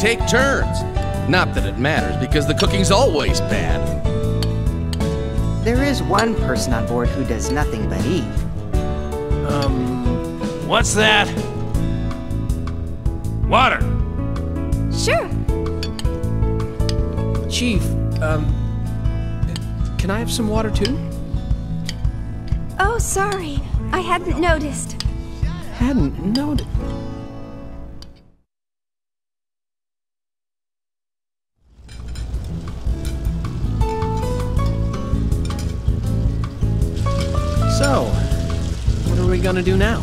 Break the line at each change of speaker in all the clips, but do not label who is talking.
take turns. Not that it matters, because the cooking's always bad.
There is one person on board who does nothing but eat.
What's that? Water!
Sure.
Chief, can I have some water too?
Oh, sorry. I hadn't noticed.
Hadn't noticed. So, what are we gonna do now?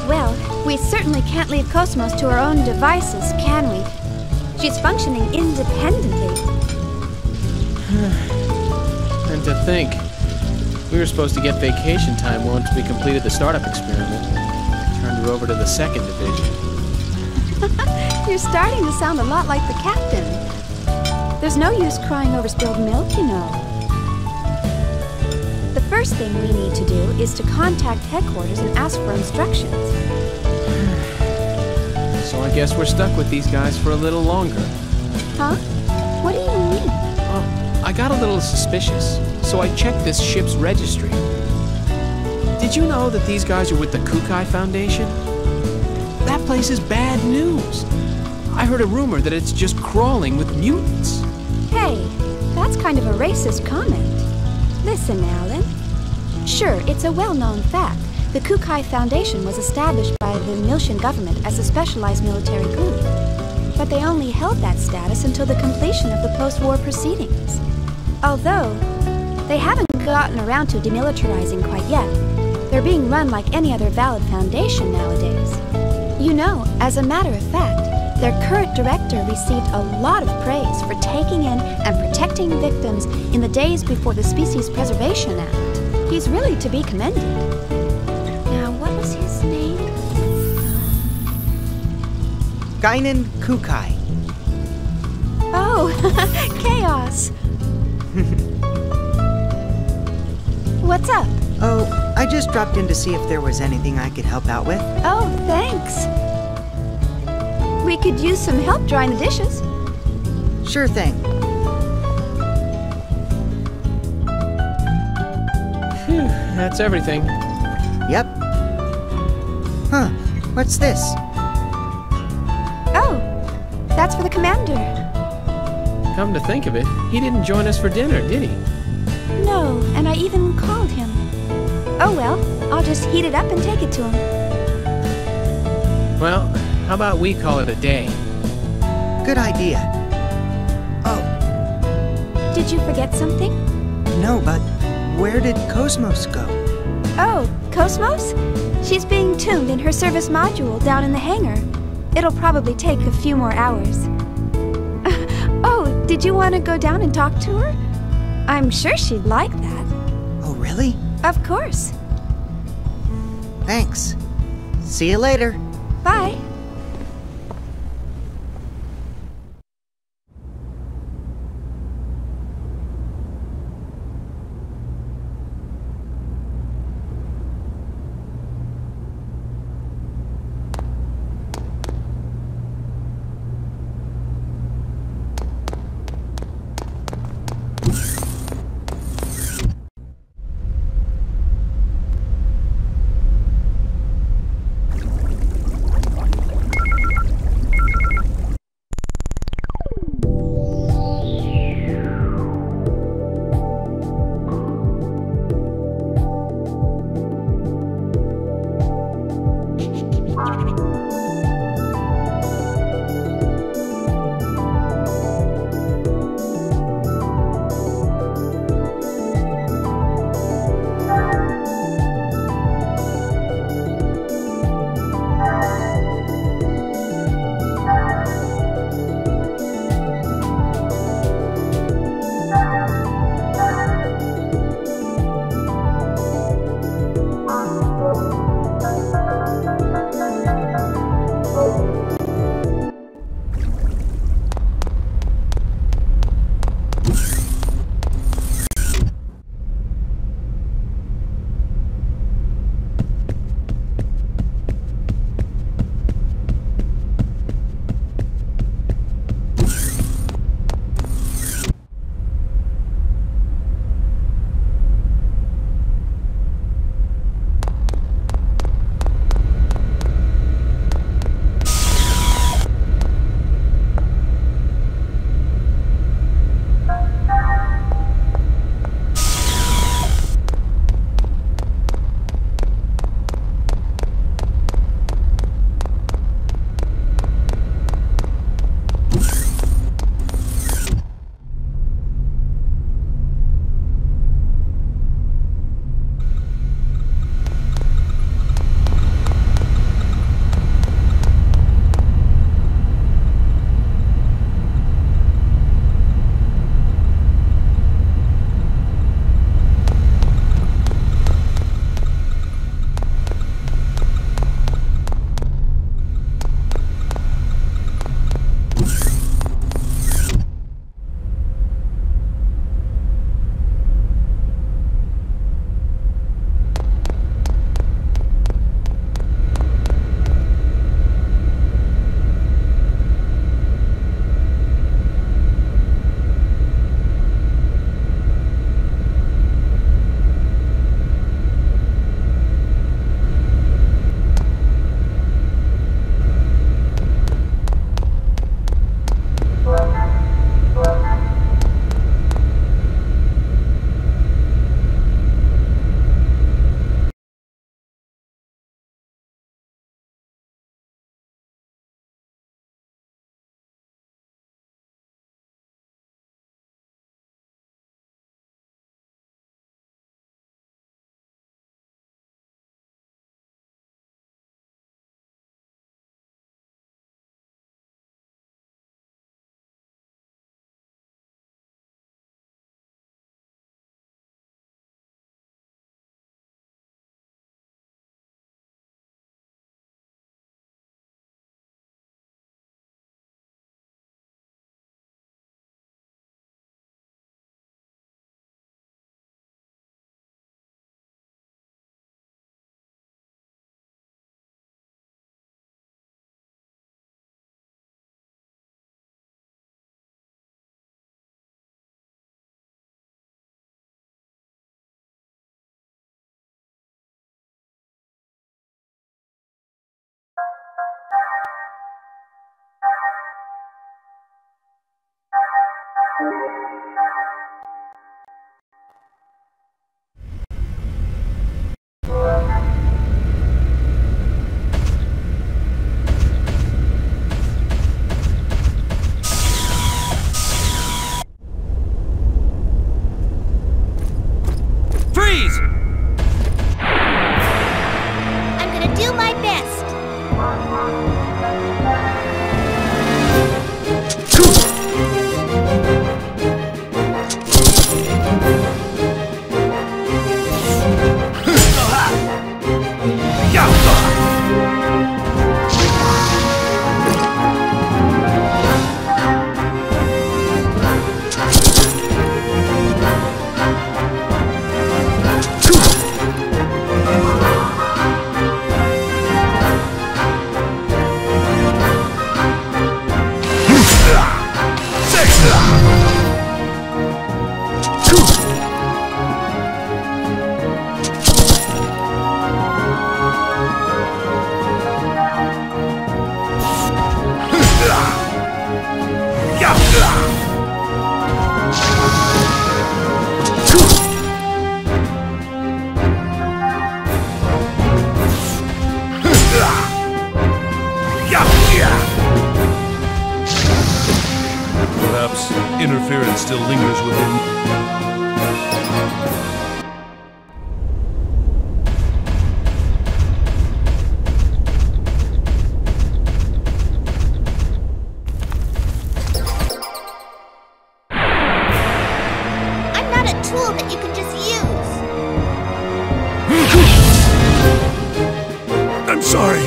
Well, we certainly can't leave Cosmos to her own devices, can we? She's functioning independently.
And to think, we were supposed to get vacation time once we completed the startup experiment. Turned her over to the second division.
You're starting to sound a lot like the captain. There's no use crying over spilled milk, you know. The first thing we need to do is to contact headquarters and ask for instructions.
So I guess we're stuck with these guys for a little longer.
Huh? What do you mean?
Oh, I got a little suspicious, so I checked this ship's registry. Did you know that these guys are with the Kukai Foundation? That place is bad news. I heard a rumor that it's just crawling with mutants.
Hey, that's kind of a racist comment. Listen, Alan. Sure, it's a well-known fact. The Kukai Foundation was established by the Miltian government as a specialized military group. But they only held that status until the completion of the post-war proceedings. Although, they haven't gotten around to demilitarizing quite yet. They're being run like any other valid foundation nowadays. You know, as a matter of fact, their current director received a lot of praise for taking in and protecting victims in the days before the Species Preservation Act. He's really to be commended. Now, what was his name?
Guinan Kukai.
Oh, Chaos. What's up?
Oh, I just dropped in to see if there was anything I could help out with.
Oh, thanks. We could use some help drying the dishes.
Sure thing.
Phew, that's everything.
Yep. Huh, what's this?
Oh, that's for the commander.
Come to think of it, he didn't join us for dinner, did he?
No, and I even called him. Oh well, I'll just heat it up and take it to him.
Well, how about we call it a day?
Good idea. Oh,
Did you forget something?
no, but where did Cosmos go?
Oh, Cosmos? She's being tuned in her service module down in the hangar. It'll probably take a few more hours. Oh, did you want to go down and talk to her? I'm sure she'd like that.
Oh, really?
Of course.
Thanks. See you later.
Bye.
Perhaps interference still lingers with him.
I'm not a tool that you can just use.
I'm sorry.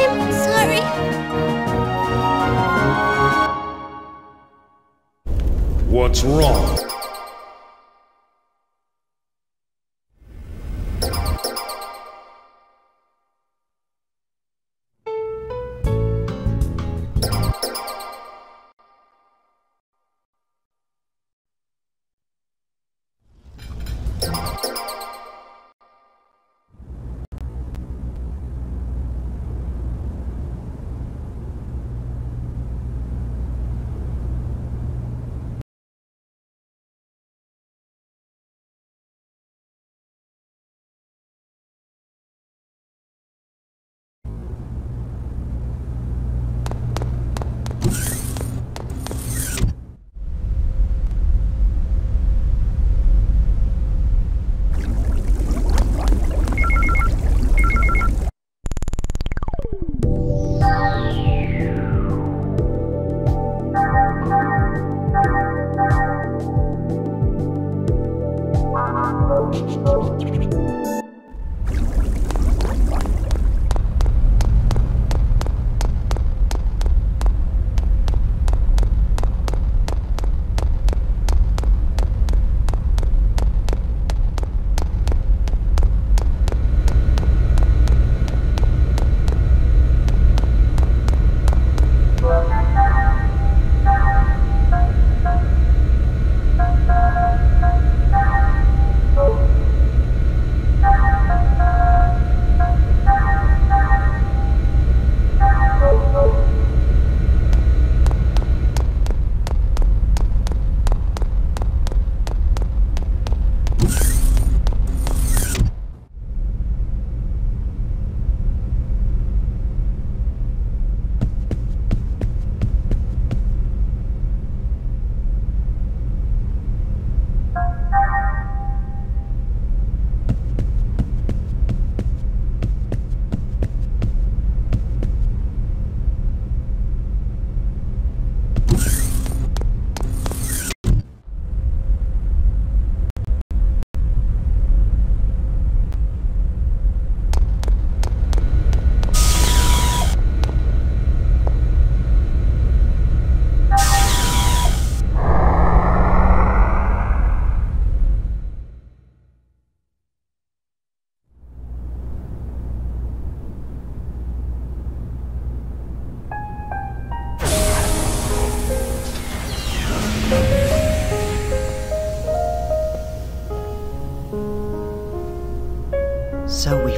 I'm sorry.
What's wrong?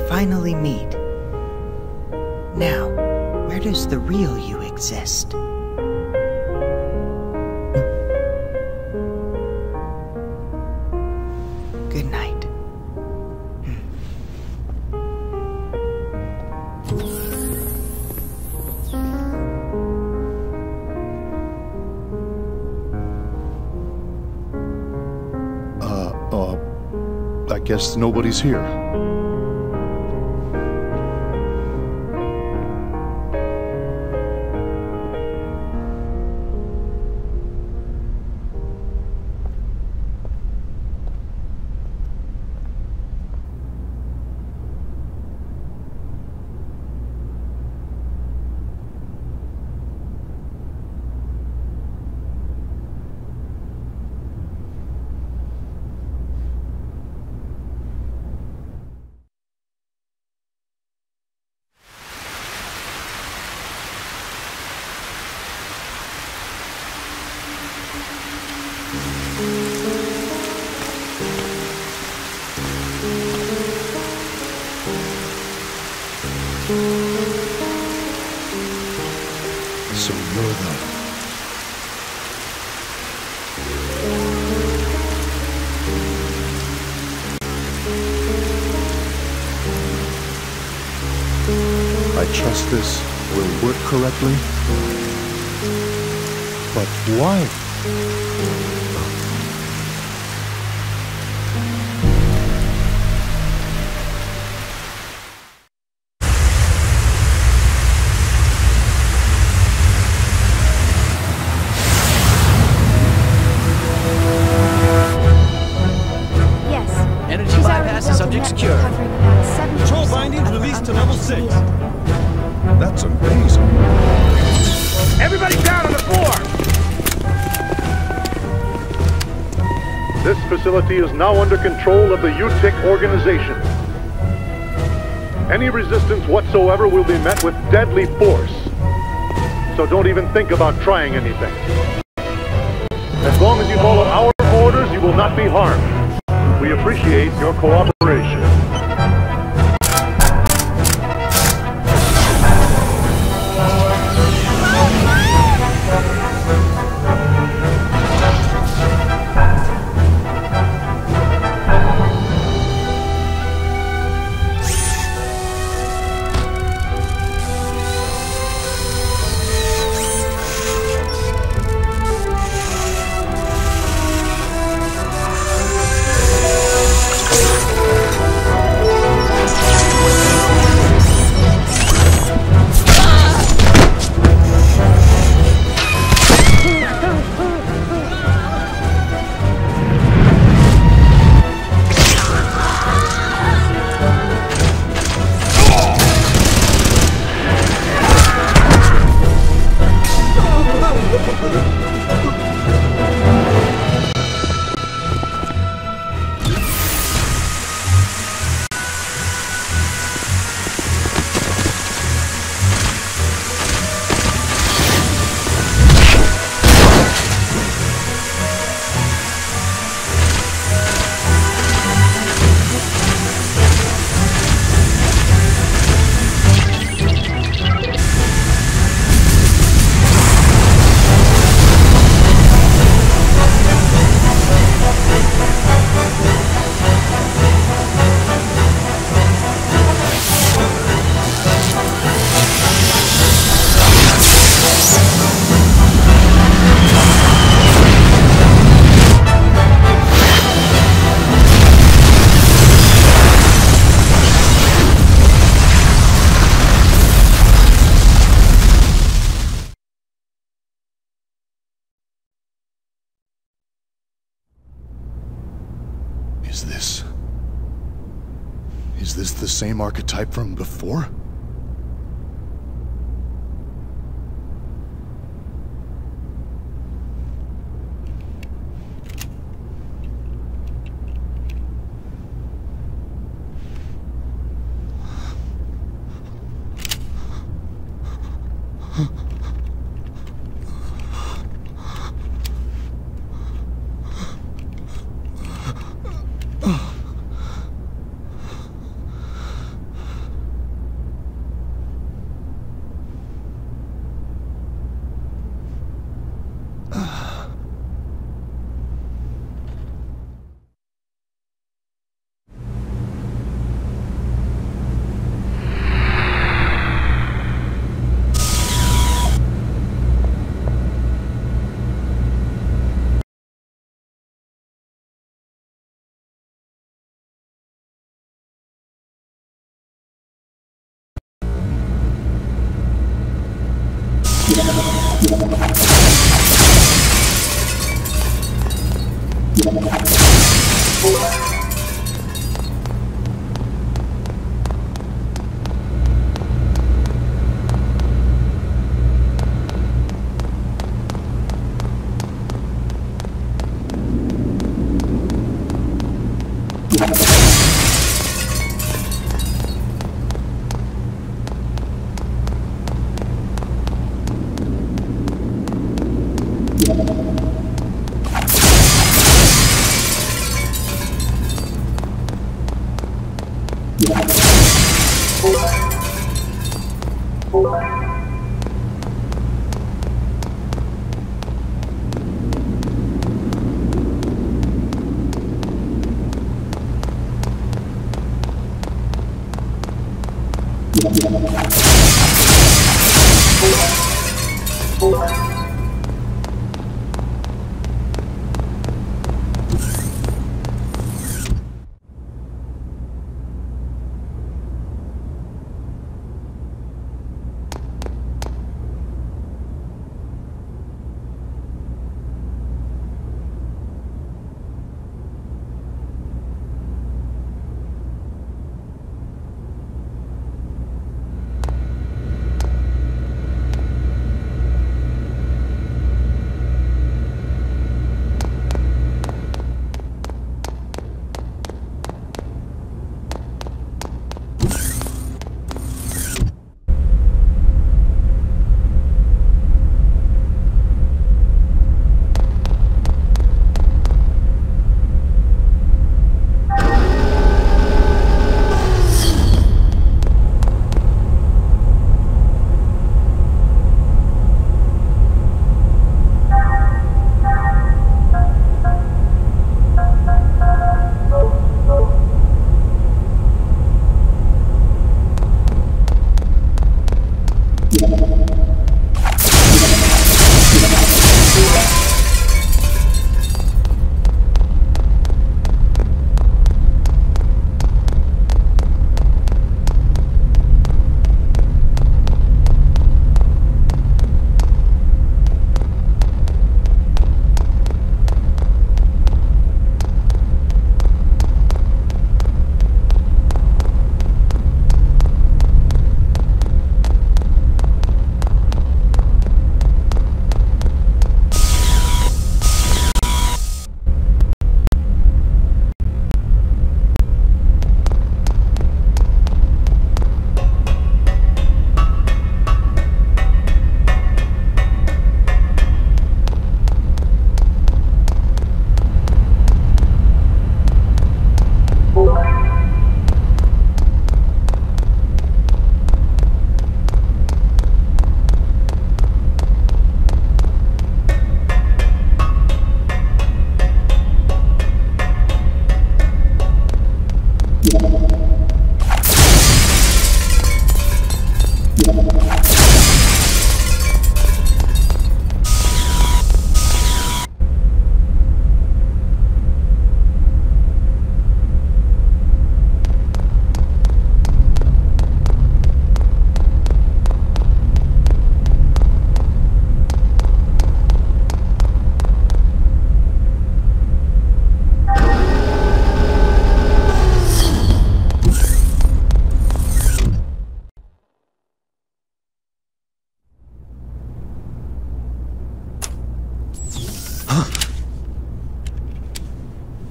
finally meet. Now, where does the real you exist? Good night.
I guess nobody's here. So you're the... I trust this will work correctly. But why?
Secure.
Control bindings released to level 6.
That's amazing.
Everybody down on the floor!
This facility is now under control of the UTIC organization. Any resistance whatsoever will be met with deadly force. So don't even think about trying anything. As long as you follow our orders, you will not be harmed. We appreciate your cooperation.
Is this the same archetype from before?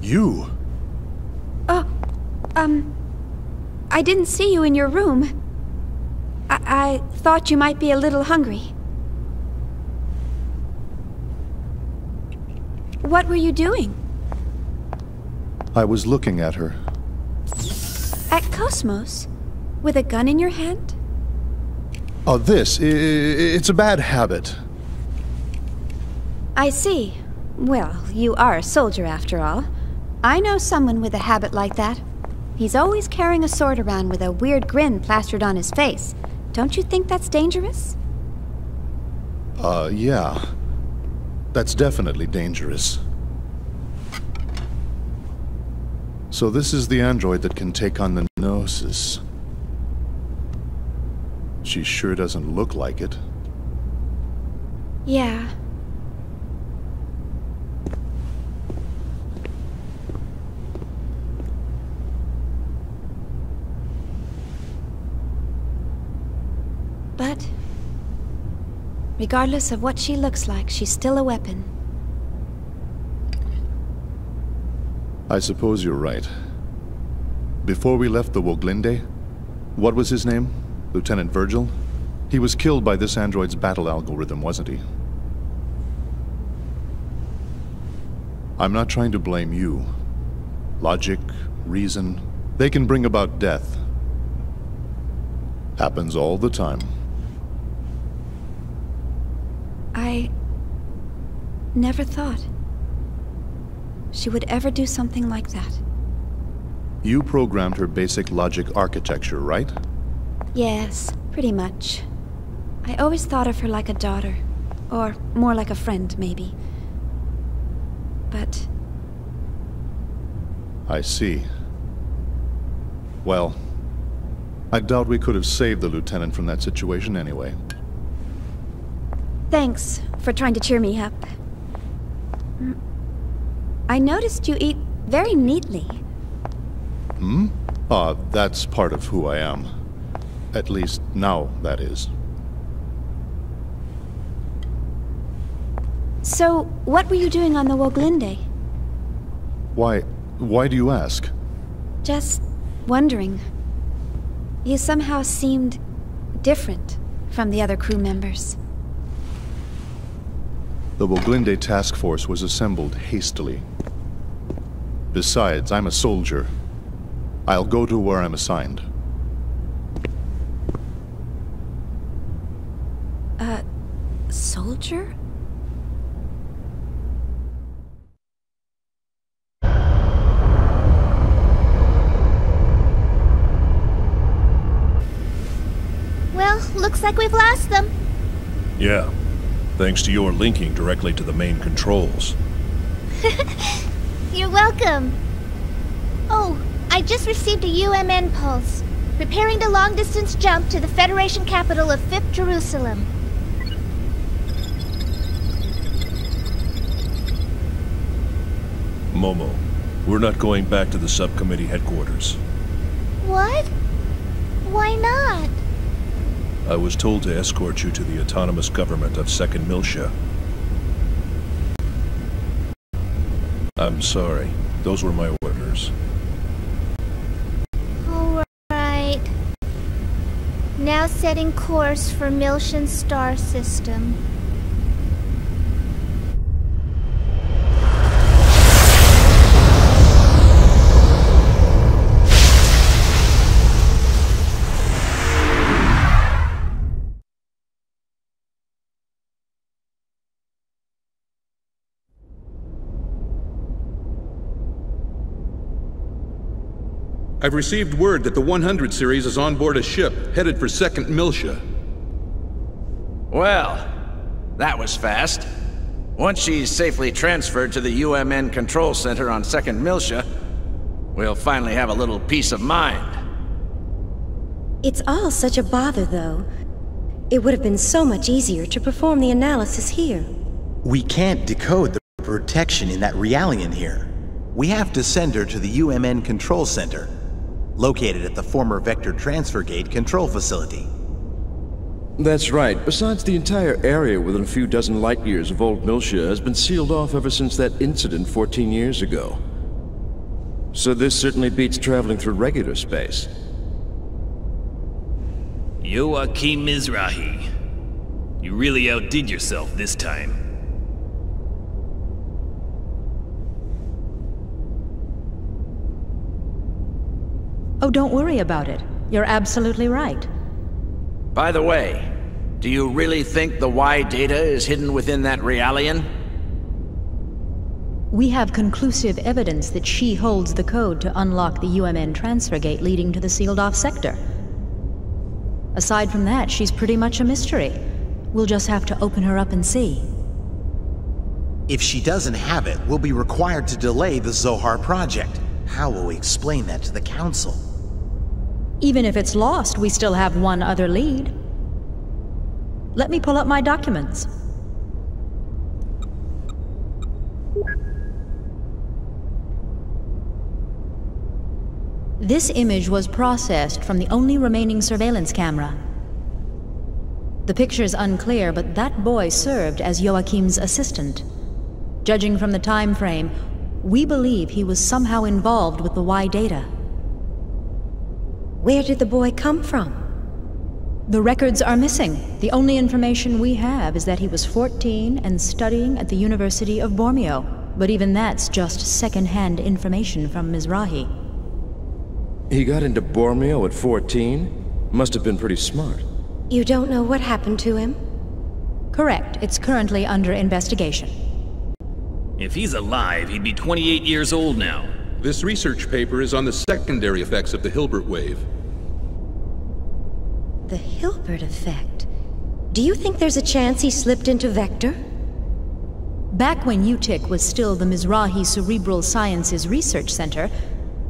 You?
I didn't see you in your room. I thought you might be a little hungry. What were you doing?
I was looking at her.
At Cosmos? With a gun in your hand?
Oh, it's a bad habit.
I see. Well, you are a soldier after all. I know someone with a habit like that. He's always carrying a sword around with a weird grin plastered on his face. Don't you think that's dangerous?
Yeah. That's definitely dangerous. So this is the android that can take on the Gnosis. She sure doesn't look like it.
Yeah. Regardless of what she looks like, she's still a weapon.
I suppose you're right. Before we left the Woglinde, what was his name? Lieutenant Virgil? He was killed by this android's battle algorithm, wasn't he? I'm not trying to blame you. Logic, reason, they can bring about death. Happens all the time.
I never thought she would ever do something like that.
You programmed her basic logic architecture, right?
Yes, pretty much. I always thought of her like a daughter. Or more like a friend, maybe. But...
I see. Well, I doubt we could have saved the lieutenant from that situation anyway.
Thanks for trying to cheer me up. I noticed you eat very neatly.
Hmm? That's part of who I am. At least now, that is.
So, what were you doing on the Woglinde?
Why do you ask?
Just wondering. You somehow seemed different from the other crew members.
The Woglinde task force was assembled hastily. Besides, I'm a soldier. I'll go to where I'm assigned.
Soldier?
Well, looks like we've lost them.
Yeah. Thanks to your linking directly to the main controls.
You're welcome. Oh, I just received a UMN pulse. Preparing to long-distance jump to the Federation capital of 5th Jerusalem.
Momo, we're not going back to the subcommittee headquarters.
What? Why not?
I was told to escort you to the autonomous government of 2nd Miltia. I'm sorry. Those were my orders.
Alright. Now setting course for Miltian star system.
I've received word that the 100 series is on board a ship headed for 2nd Miltia.
Well, that was fast. Once she's safely transferred to the UMN control center on 2nd Miltia, we'll finally have a little peace of mind.
It's all such a bother, though. It would have been so much easier to perform the analysis here.
We can't decode the protection in that Realian here. We have to send her to the UMN control center, located at the former Vector Transfer Gate control facility.
That's right. Besides, the entire area within a few dozen light years of old Miltia has been sealed off ever since that incident 14 years ago. So this certainly beats traveling through regular space.
Joachim Mizrahi. You really outdid yourself this time.
Oh, don't worry about it. You're absolutely right.
By the way, do you really think the Y data is hidden within that Realian?
We have conclusive evidence that she holds the code to unlock the UMN transfer gate leading to the sealed-off sector. Aside from that, she's pretty much a mystery. We'll just have to open her up and see.
If she doesn't have it, we'll be required to delay the Zohar project. How will we explain that to the Council?
Even if it's lost, we still have one other lead. Let me pull up my documents. This image was processed from the only remaining surveillance camera. The picture's unclear, but that boy served as Joachim's assistant. Judging from the time frame, we believe he was somehow involved with the Y data.
Where did the boy come from?
The records are missing. The only information we have is that he was 14 and studying at the University of Bormio. But even that's just second-hand information from Mizrahi.
He got into Bormio at 14? Must have been pretty smart.
You don't know what happened to him?
Correct. It's currently under investigation.
If he's alive, he'd be 28 years old now.
This research paper is on the secondary effects of the Hilbert wave.
The Hilbert effect? Do you think there's a chance he slipped into Vector?
Back when UTIC was still the Mizrahi Cerebral Sciences Research Center,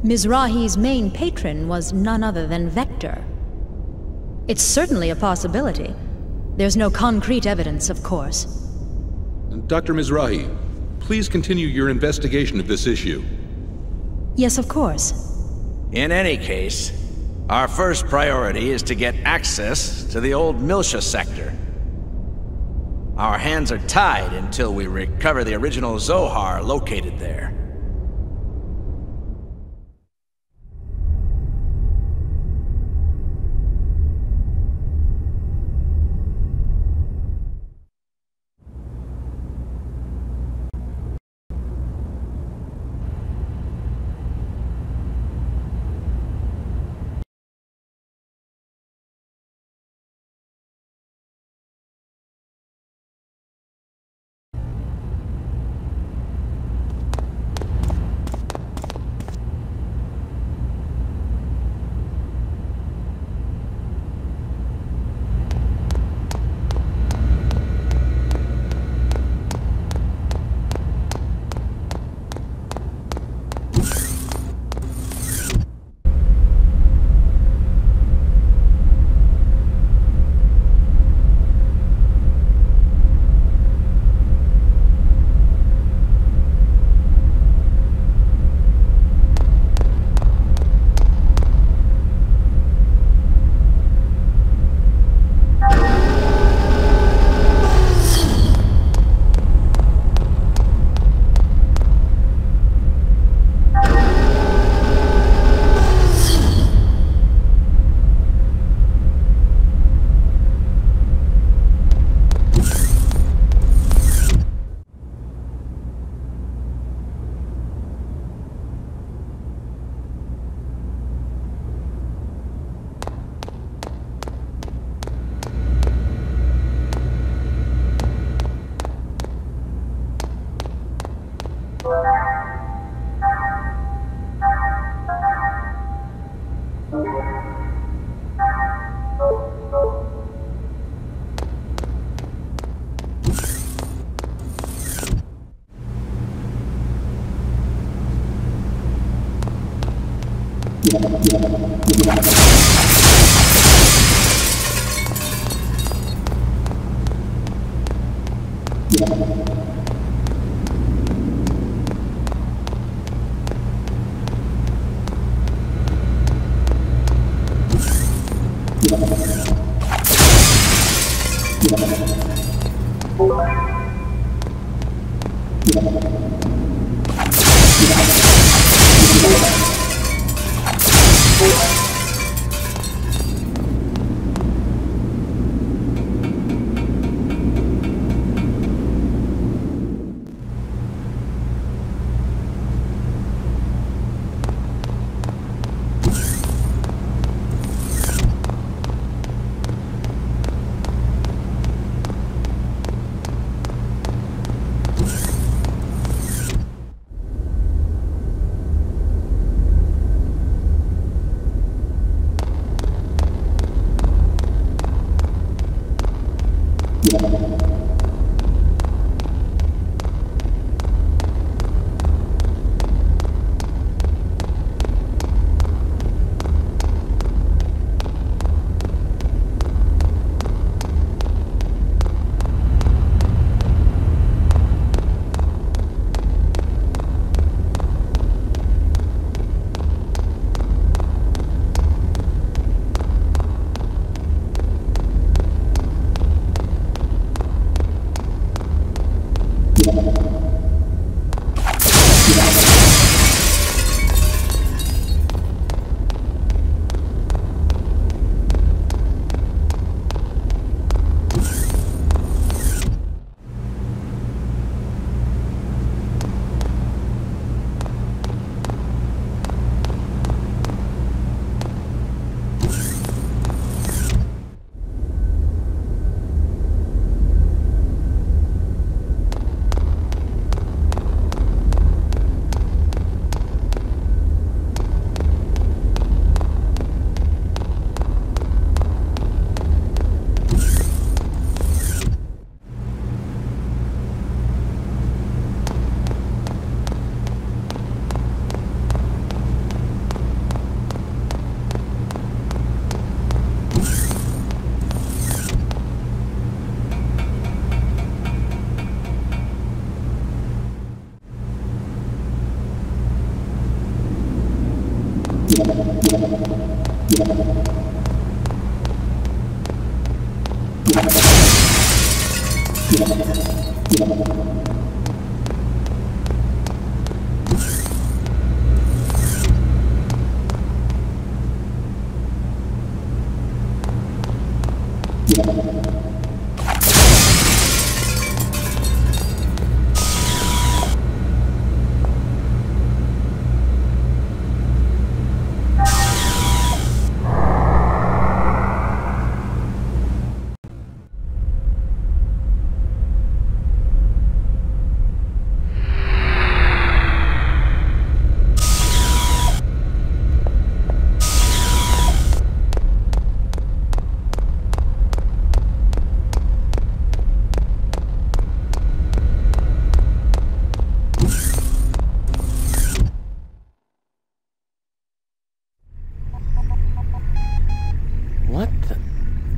Mizrahi's main patron was none other than Vector. It's certainly a possibility. There's no concrete evidence, of course.
Dr. Mizrahi, please continue your investigation of this issue.
Yes, of course.
In any case, our first priority is to get access to the old Miltia sector. Our hands are tied until we recover the original Zohar located there.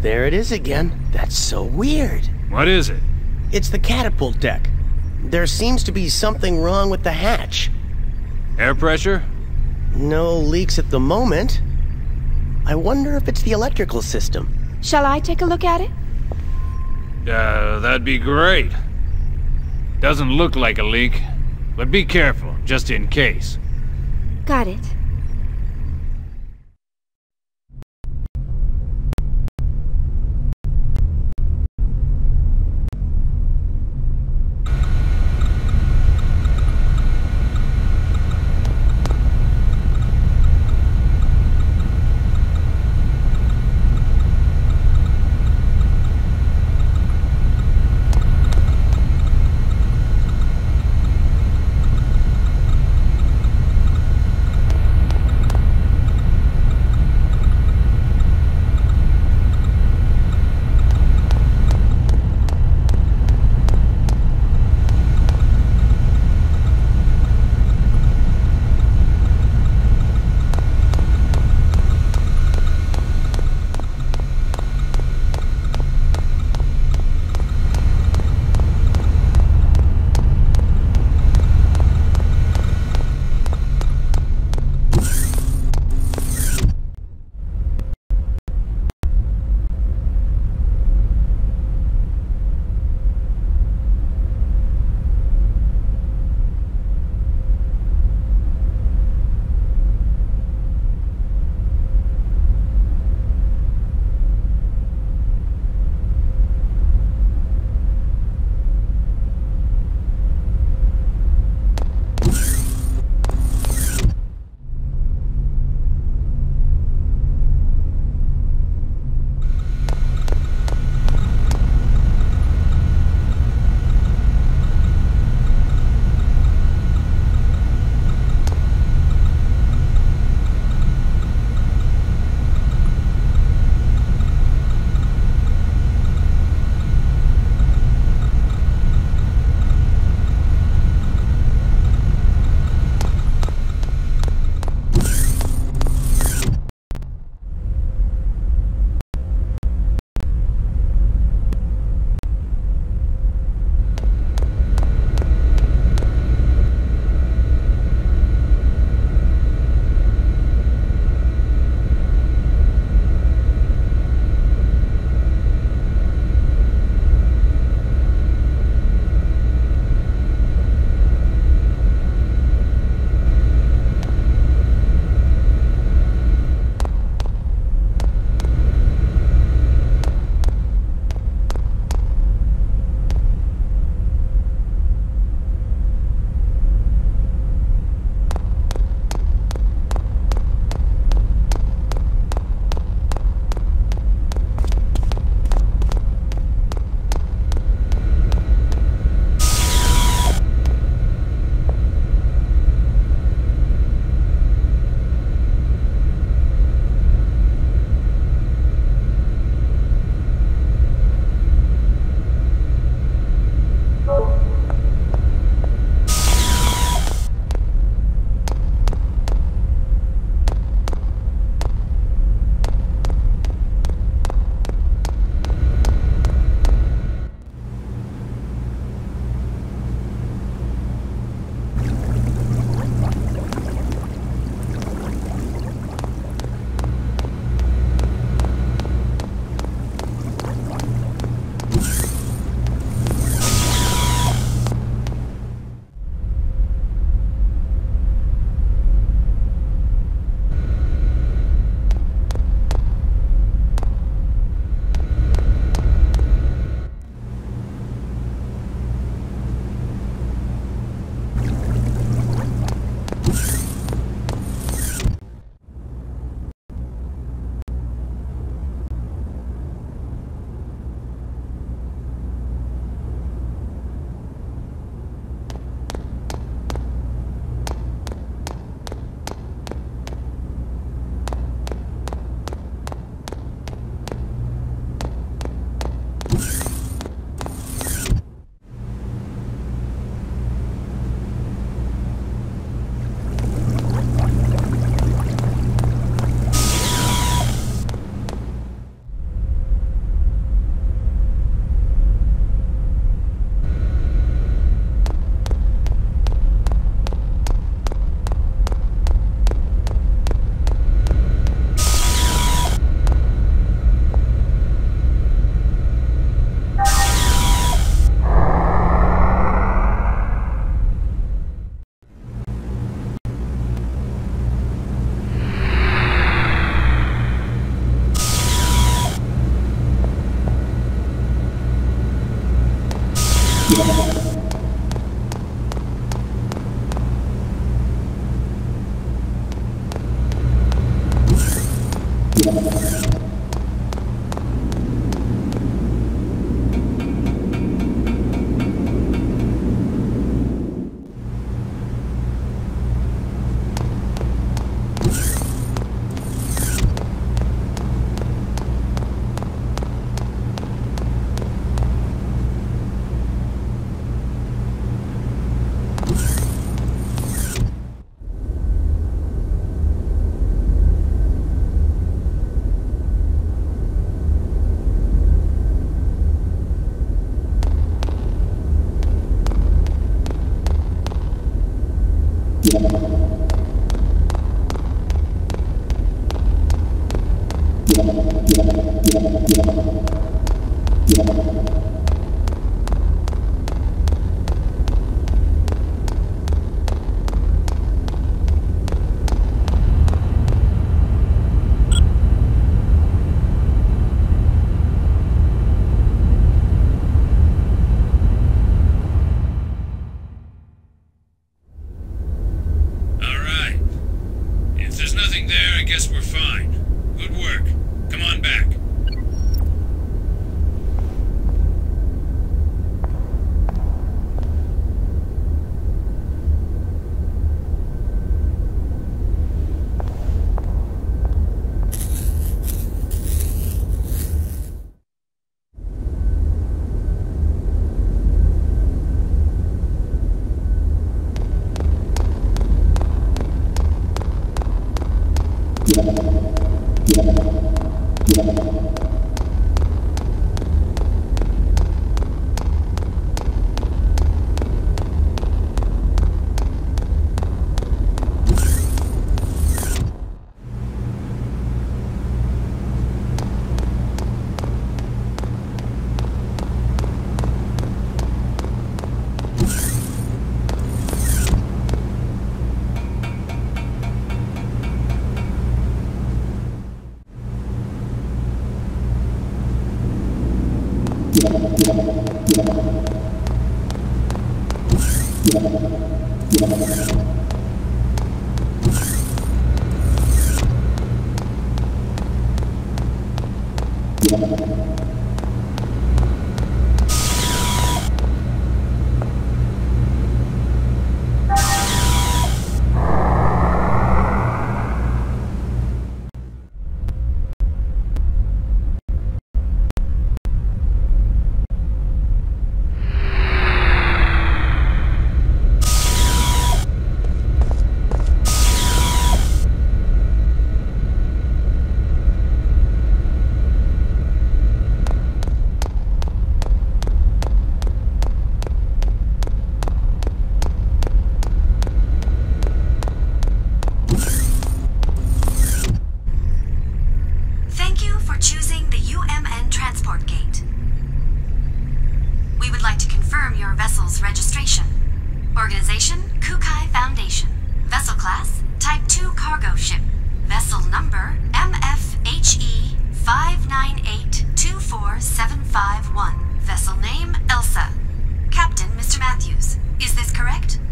There it is again. That's so weird.
What is it?
It's the catapult deck. There seems to be something wrong with the hatch.
Air pressure?
No leaks at the moment. I wonder if it's the electrical system.
Shall I take a look at it?
That'd be great. Doesn't look like a leak, but be careful, just in case.
Got it.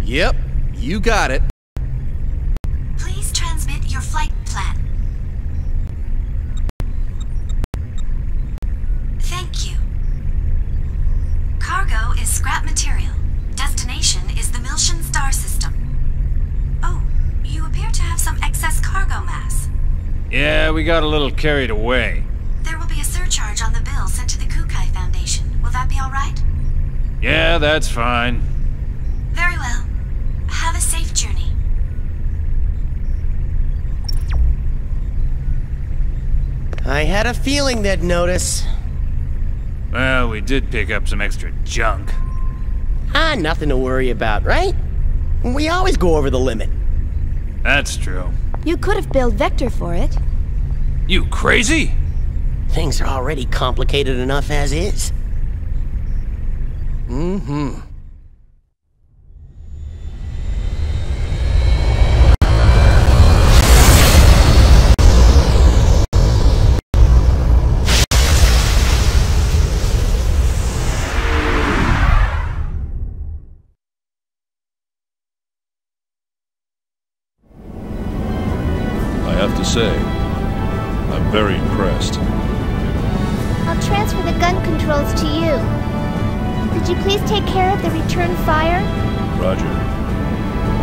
Yep, you got it.
Please transmit your flight plan. Thank you. Cargo is scrap material. Destination is the Miltian star system. Oh, you appear to have some excess cargo mass.
Yeah, we got a little carried away.
There will be a surcharge on the bill sent to the Kukai Foundation. Will that be all right?
Yeah, that's fine.
Very well. Have a safe journey.
I had a feeling they'd notice.
Well, we did pick up some extra junk.
Nothing to worry about, right? We always go over the limit.
That's true.
You could have billed Vector for it.
You crazy?
Things are already complicated enough as is. Mm-hmm.
I have to say, I'm very impressed.
I'll transfer the gun controls to you. Could you please take care of the return fire?
Roger.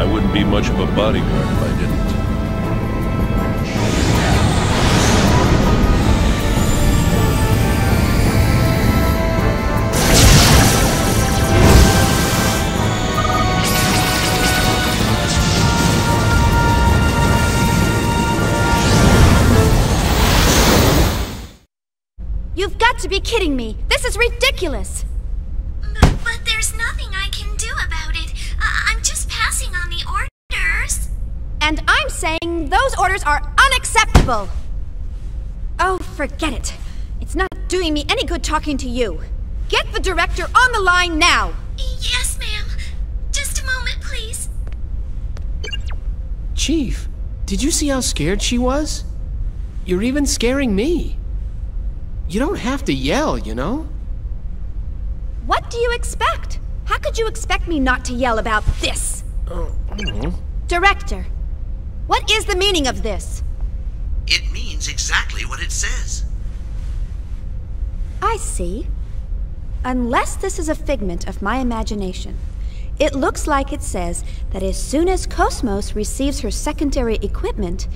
I wouldn't be much of a bodyguard if I didn't.
You've got to be kidding me! This is ridiculous!
But there's nothing I can do about it. I'm just passing on the order.
And I'm saying those orders are unacceptable! Oh, forget it. It's not doing me any good talking to you. Get the director on the line now!
Yes, ma'am. Just a moment, please.
Chief, did you see how scared she was? You're even scaring me. You don't have to yell, you know?
What do you expect? How could you expect me not to yell about this? Director, what is the meaning of this?
It means exactly what it says.
I see. Unless this is a figment of my imagination, it looks like it says that as soon as Cosmos receives her secondary equipment,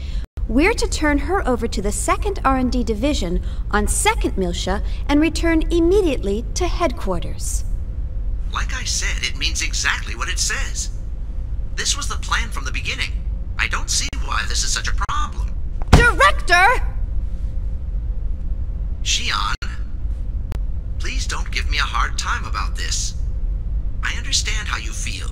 we're to turn her over to the 2nd R&D Division on 2nd Miltia and return immediately to headquarters.
Like I said, it means exactly what it says. This was the plan from the beginning. I don't see why this is such a problem.
Director!
Xion, please don't give me a hard time about this. I understand how you feel.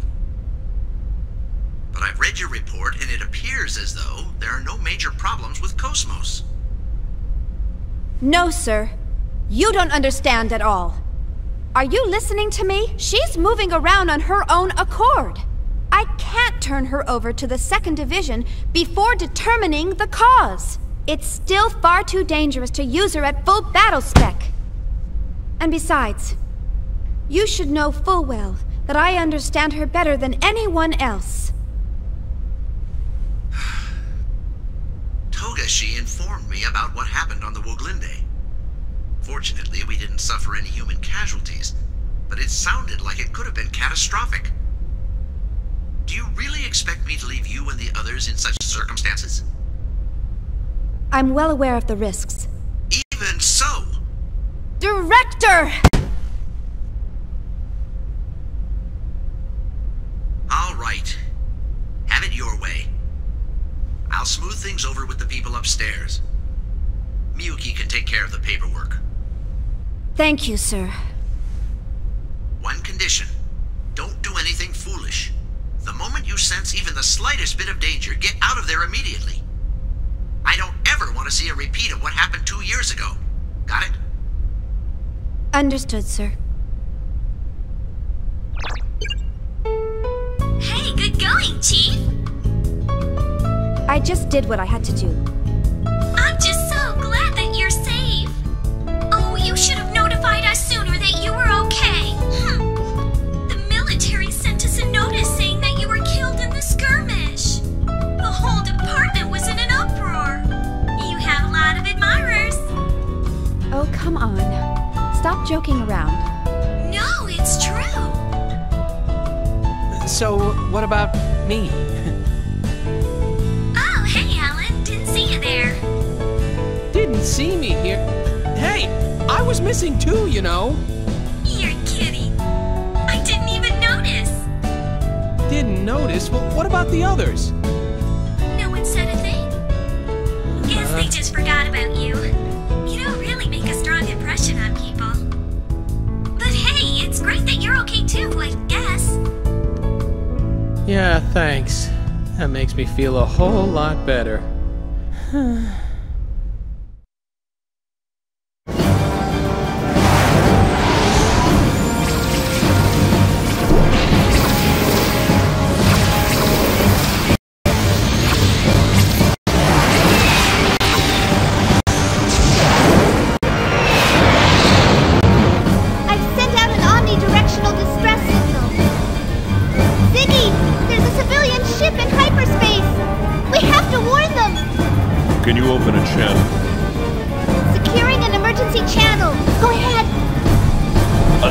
But I've read your report, and it appears as though there are no major problems with Cosmos.
No, sir. You don't understand at all. Are you listening to me? She's moving around on her own accord. I can't turn her over to the 2nd Division before determining the cause. It's still far too dangerous to use her at full battle spec. And besides, you should know full well that I understand her better than anyone else.
Togashi informed me about what happened on the Woglinde. Fortunately, we didn't suffer any human casualties, but it sounded like it could have been catastrophic. Do you really expect me to leave you and the others in such circumstances?
I'm well aware of the risks.
Even so!
Director!
All right. Have it your way. I'll smooth things over with the people upstairs. Miyuki can take care of the paperwork.
Thank you, sir.
One condition. Don't do anything foolish. The moment you sense even the slightest bit of danger, get out of there immediately. I don't ever want to see a repeat of what happened 2 years ago. Got it?
Understood, sir.
Hey, good going, Chief!
I just did what I had to do.
I'm just so glad that you're safe. Oh, you should have notified us sooner that you were okay. The military sent us a notice saying that you were killed in the skirmish. The whole department was in an uproar. You have a lot of admirers.
Oh, come on. Stop joking around.
No, it's true.
So, what about me?
Oh, hey, Alan. Didn't see you there.
Didn't see me here? Hey, I was missing too, you know.
You're kidding. I didn't even notice.
Didn't notice? Well, what about the others?
No one said a thing. Guess they just forgot about you. You don't really make a strong impression on people. But hey, it's great that you're okay too, I guess.
Yeah, thanks. That makes me feel a whole lot better.
Can you open a channel?
Securing an emergency channel. Go ahead.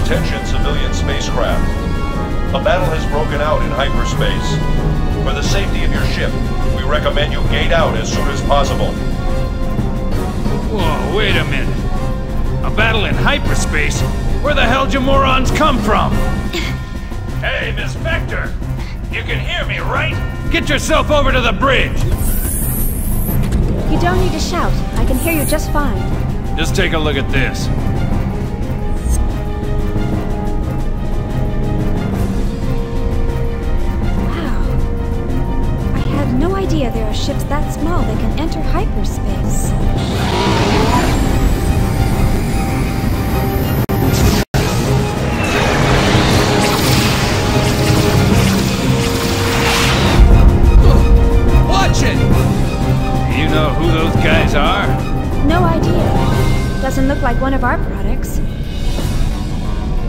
Attention civilian spacecraft. A battle has broken out in hyperspace. For the safety of your ship, we recommend you gate out as soon as possible.
Whoa, wait a minute. A battle in hyperspace? Where the hell do morons come from? Hey, Miss Vector! You can hear me, right? Get yourself over to the bridge!
You don't need to shout. I can hear you just fine.
Just take a look at this.
Wow. I had no idea ships that small that can enter hyperspace.
Watch it! Do you know who those guys are?
No idea. Doesn't look like one of our products.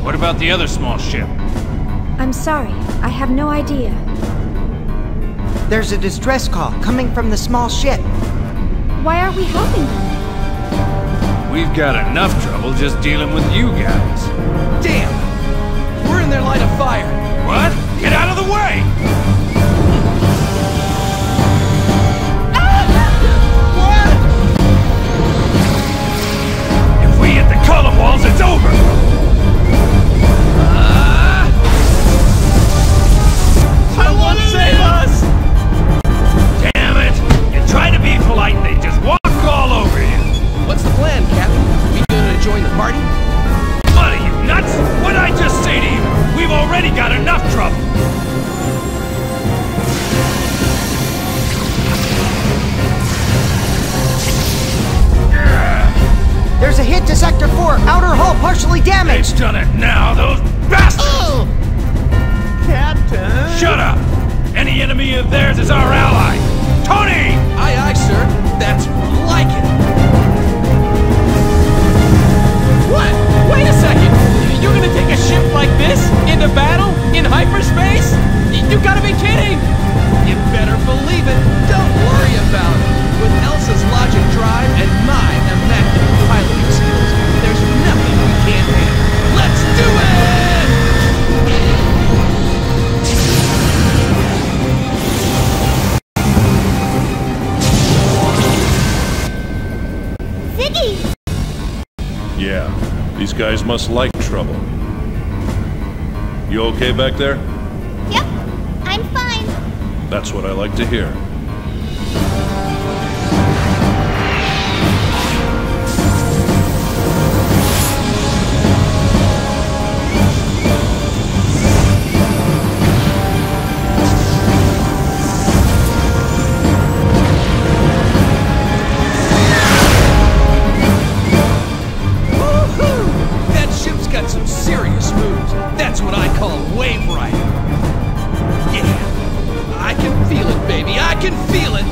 What about the other small ship?
I'm sorry, I have no idea.
There's a distress call coming from the small ship.
Why aren't we helping them?
We've got enough trouble just dealing with you guys.
Damn! We're in their line of fire.
What? Get out of the way! If we hit the column walls, it's over! Someone save us! Damn it! You try to be polite and they just walk all over you.
What's the plan, Captain? We gonna join the party?
What are you, nuts? What'd I just say to you? We've already got enough trouble.
There's a hit to Sector 4. Outer hull partially damaged.
They've done it now, those bastards!
Captain!
Shut up! Any enemy of theirs is our ally! Tony!
Aye, aye, sir. That's more like it. What? Wait a second! You're gonna take a ship like this into battle? In hyperspace? You gotta be kidding! You better believe it. Don't worry about it. With Elsa's logic drive and my immaculate piloting skills, there's nothing we can't handle. Let's do it!
Ziggy!
Yeah, these guys must like trouble. You okay back there?
Yep, I'm fine.
That's what I like to hear.
Some serious moves. That's what I call wave riding. Yeah, I can feel it, baby. I can feel it.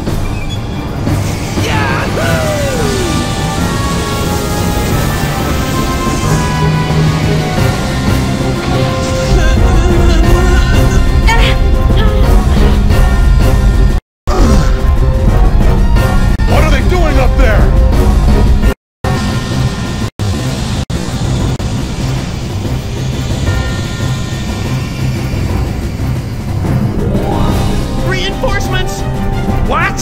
What are they doing up there?
Reinforcements! What?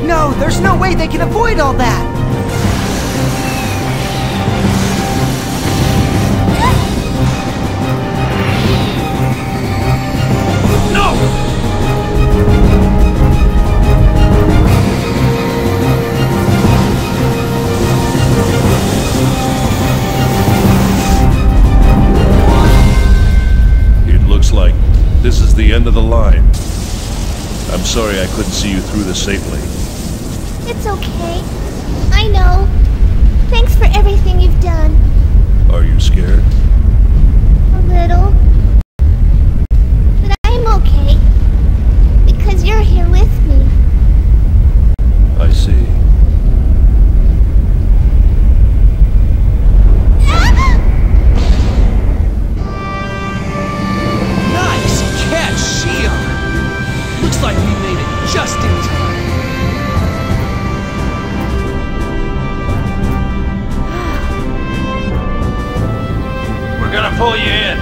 No, there's no way they can avoid all that.
Like this is the end of the line. I'm sorry I couldn't see you through this safely.
It's okay. I know. Thanks for everything you've done.
Are you scared?
A little. But I'm okay. Because you're here with me.
I see.
Looks like we made it just in time.
We're gonna pull you in.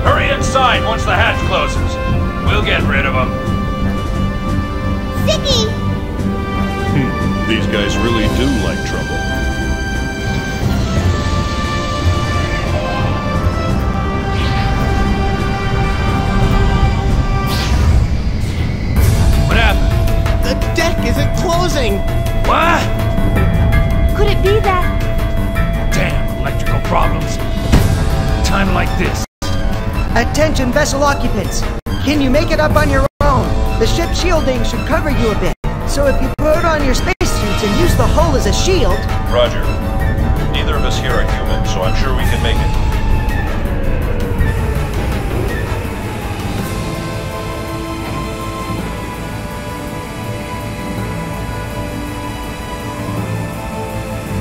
Hurry inside once the hatch closes. We'll get rid of them.
Ziggy!
These guys really do like trouble.
What happened?
The deck isn't closing!
What?
Could it be that?
Damn electrical problems. Time like this,
Attention vessel occupants. Can you make it up on your own? The ship shielding should cover you a bit. So if you put on your spacesuits and use the hull as a shield...
Roger. Neither of us here are human, so I'm sure we can make it.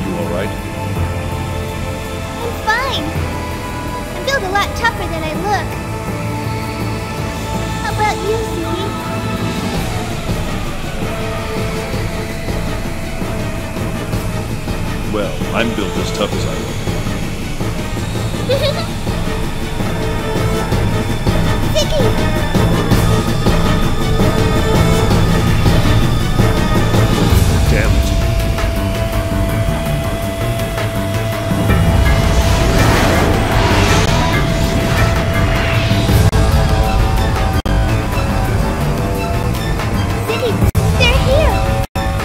You all right?
I'm fine. I'm built a lot tougher than I look. How about you, Ziggy?
Well, I'm built as tough as I look.
Ziggy!
Damn it.
Ziggy, they're here!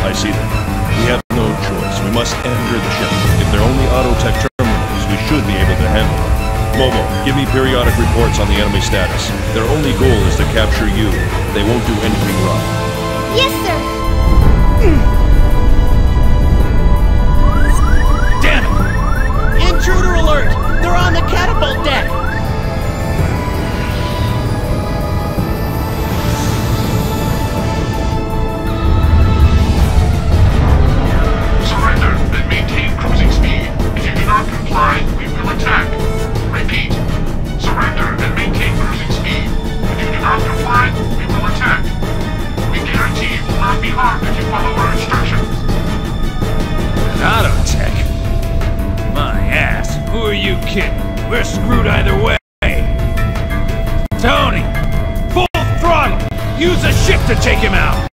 I see them. We have no choice. We must enter the ship. If they're only autotech terminals, we should be able to handle them. Momo, give me periodic reports on the enemy status. Their only goal is to capture you. They won't do anything wrong.
Yes, sir!
Damn it! Intruder alert! They're on the catapult deck!
Surrender and maintain cruising speed. If you do not comply, we will attack. Repeat. Surrender and maintain cruising speed. If you do not comply, we will attack. We guarantee you will not be harmed if you follow our instructions.
An auto-tech? My ass, who are you kidding? We're screwed either way. Tony! Full throttle! Use the ship to take him out!